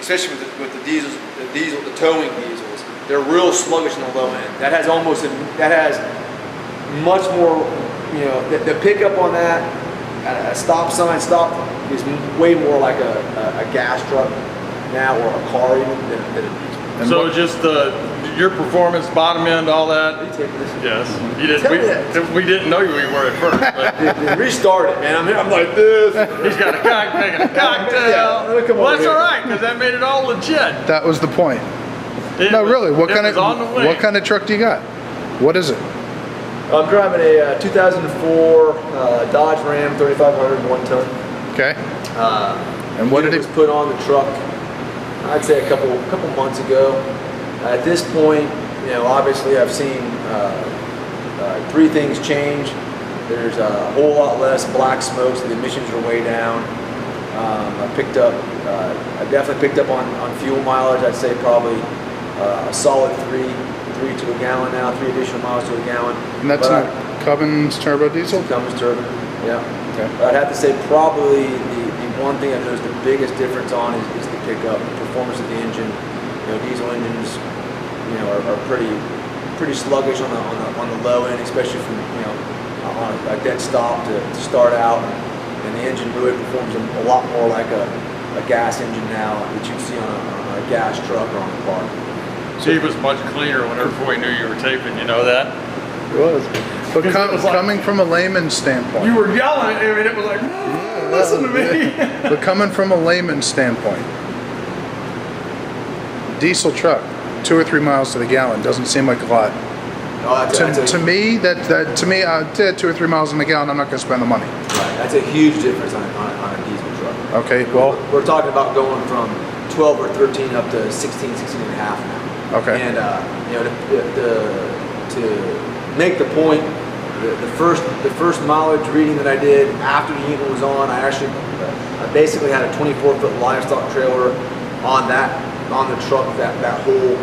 especially with the diesels, the towing diesels, they're real sluggish on the low end. That has much more, you know, the pickup on that, a stop sign stop is way more like a gas truck now, or a car even, than a diesel. And so just your performance, bottom end, all that. You take this. Yes. You didn't. We didn't know you were at first. They restarted, man. I'm like this. He's got a making a cocktail. Yeah, well, that's all right, because that made it all legit. That was the point. No, really. What kind of truck do you got? What is it? I'm driving a 2004 Dodge Ram 3500 1-ton. Okay. And what did it was put on the truck? I'd say a couple months ago. At this point, you know, obviously I've seen three things change. There's a whole lot less black smoke, so the emissions are way down. I definitely picked up on fuel mileage. I'd say probably a solid three to a gallon now, 3 additional miles to a gallon. And that's not Cummins turbo diesel? Cummins turbo, yeah. Okay. I'd have to say probably the one thing I've noticed the biggest difference on is the pickup, the performance of the engine. You know, diesel engines, you know, are pretty sluggish on the low end, especially from, you know, on a dead stop to start out. And the engine really performs a lot more like a gas engine now that you see on a gas truck or on a car. So he was much cleaner before he knew you were taping. You know that? It was. But coming from a layman's standpoint. You were yelling at him, and it was like, listen to me. But coming from a layman's standpoint, diesel truck, 2 or 3 miles to the gallon doesn't seem like a lot. To me, 2 or 3 miles in the gallon, I'm not going to spend the money. Right, that's a huge difference on a diesel truck. Okay, well, we're talking about going from 12 or 13 up to 16 and a half now. Okay. And you know, to make the point, the first mileage reading that I did after the unit was on, I basically had a 24-foot livestock trailer on the truck, that whole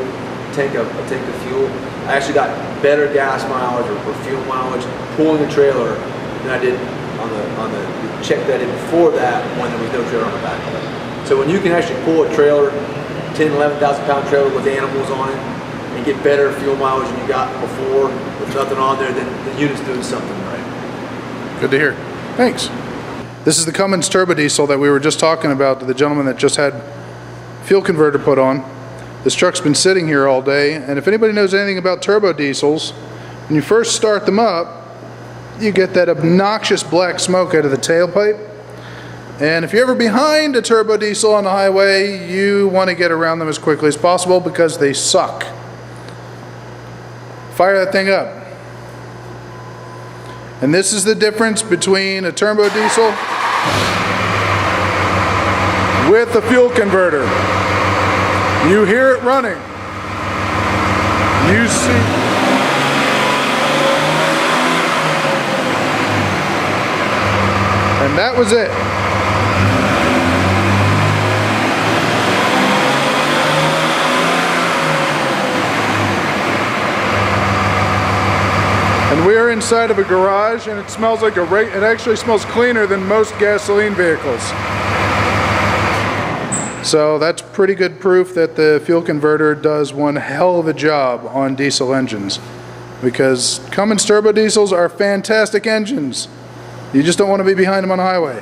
tank of fuel. I actually got better gas mileage or fuel mileage pulling the trailer than I did on the check that I did before that when there was no trailer on the back of it. So when you can actually pull a trailer, 10, 11,000 pound trailer with animals on it, and get better fuel mileage than you got before with nothing on there, then the unit's doing something right. Good to hear. Thanks. This is the Cummins turbo diesel that we were just talking about to the gentleman that just had fuel converter put on. This truck's been sitting here all day, and if anybody knows anything about turbo diesels, when you first start them up, you get that obnoxious black smoke out of the tailpipe. And if you're ever behind a turbo diesel on the highway, you want to get around them as quickly as possible because they suck. Fire that thing up. And this is the difference between a turbo diesel with a fuel converter. You hear it running. You see. And that was it. And we're inside of a garage, and it smells like it actually smells cleaner than most gasoline vehicles. So that's pretty good proof that the fuel converter does one hell of a job on diesel engines, because Cummins turbo diesels are fantastic engines. You just don't want to be behind them on the highway.